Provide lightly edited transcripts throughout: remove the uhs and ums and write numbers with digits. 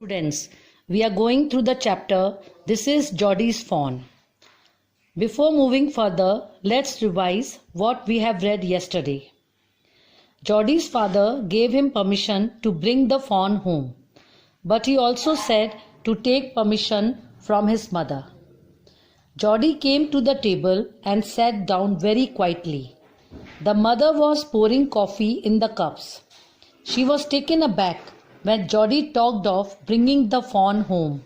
Students, we are going through the chapter This is Geordie's Fawn. Before moving further, let's revise what we have read yesterday. Geordie's father gave him permission to bring the fawn home, but he also said to take permission from his mother. Geordie came to the table and sat down very quietly. The mother was pouring coffee in the cups. She was taken aback when Geordie talked of bringing the fawn home.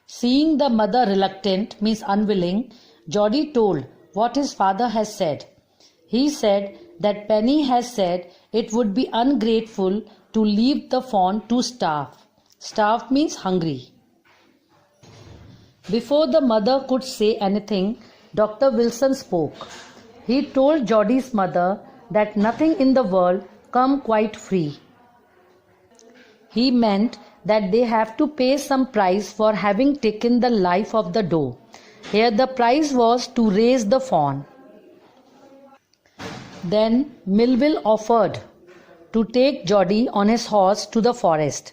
Seeing the mother reluctant, means unwilling, Geordie told what his father has said. He said that Penny has said it would be ungrateful to leave the fawn to starve. Starve means hungry. Before the mother could say anything, Dr. Wilson spoke. He told Geordie's mother that nothing in the world come quite free. He meant that they have to pay some price for having taken the life of the doe. Here the price was to raise the fawn. Then Millville offered to take Geordie on his horse to the forest.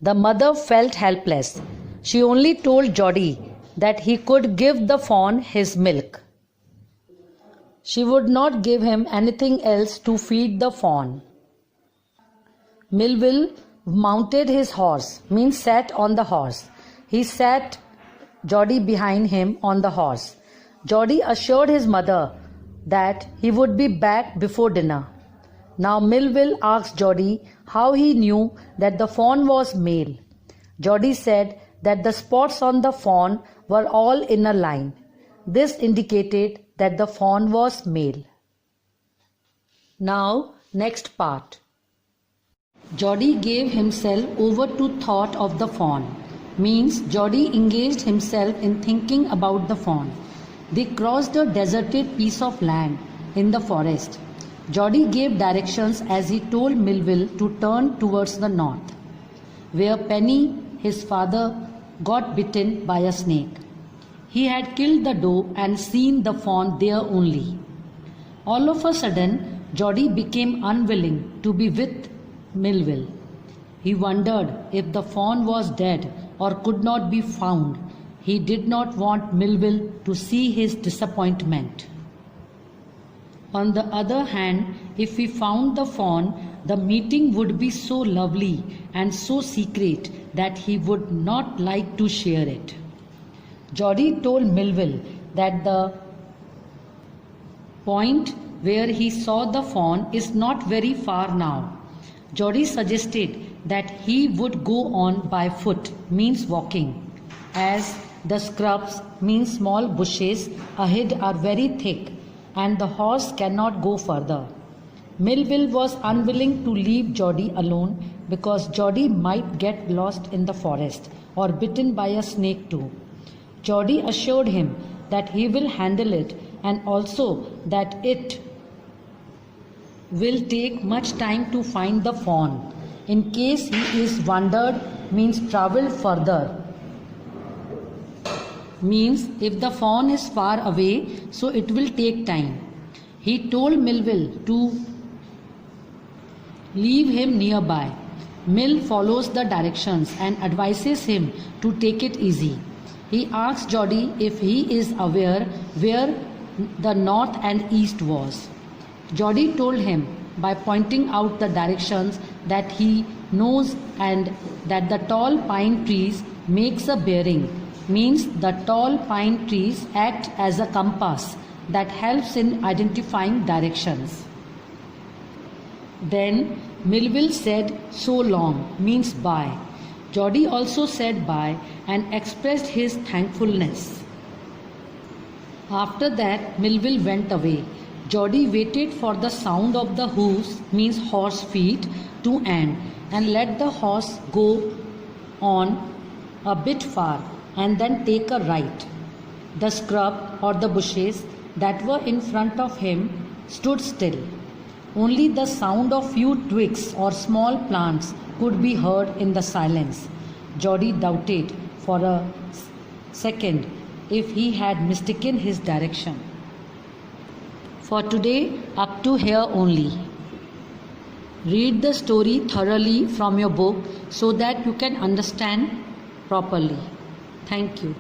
The mother felt helpless. She only told Geordie that he could give the fawn his milk. She would not give him anything else to feed the fawn. Millville mounted his horse, means sat on the horse. He sat Geordie behind him on the horse. Geordie assured his mother that he would be back before dinner. Now Millville asked Geordie how he knew that the fawn was male. Geordie said that the spots on the fawn were all in a line. This indicated that the fawn was male. Now, next part. Geordie gave himself over to thought of the fawn, means Geordie engaged himself in thinking about the fawn. They crossed a deserted piece of land in the forest. Geordie gave directions as he told Millville to turn towards the north, where Penny, his father, got bitten by a snake. He had killed the doe and seen the fawn there only. All of a sudden, Geordie became unwilling to be with Millville. He wondered if the fawn was dead or could not be found. He did not want Millville to see his disappointment. On the other hand, if he found the fawn, the meeting would be so lovely and so secret that he would not like to share it. Geordie told Millville that the point where he saw the fawn is not very far now. Geordie suggested that he would go on by foot, means walking, as the scrubs, means small bushes ahead are very thick and the horse cannot go further. Millville was unwilling to leave Geordie alone because Geordie might get lost in the forest or bitten by a snake too. Geordie assured him that he will handle it and also that it will take much time to find the fawn. In case he is wandered, means travel further, means if the fawn is far away, so it will take time. He told Millville to leave him nearby. Mill follows the directions and advises him to take it easy. He asked Geordie if he is aware where the north and east was. Geordie told him by pointing out the directions that he knows and that the tall pine trees makes a bearing, means the tall pine trees act as a compass that helps in identifying directions. Then Millville said so long, means bye. Geordie also said bye and expressed his thankfulness. After that, Millville went away. Geordie waited for the sound of the hoofs, means horse feet, to end and let the horse go on a bit far and then take a right. The scrub or the bushes that were in front of him stood still. Only the sound of few twigs or small plants could be heard in the silence. Geordie doubted for a second if he had mistaken his direction. For today, up to here only. Read the story thoroughly from your book so that you can understand properly. Thank you.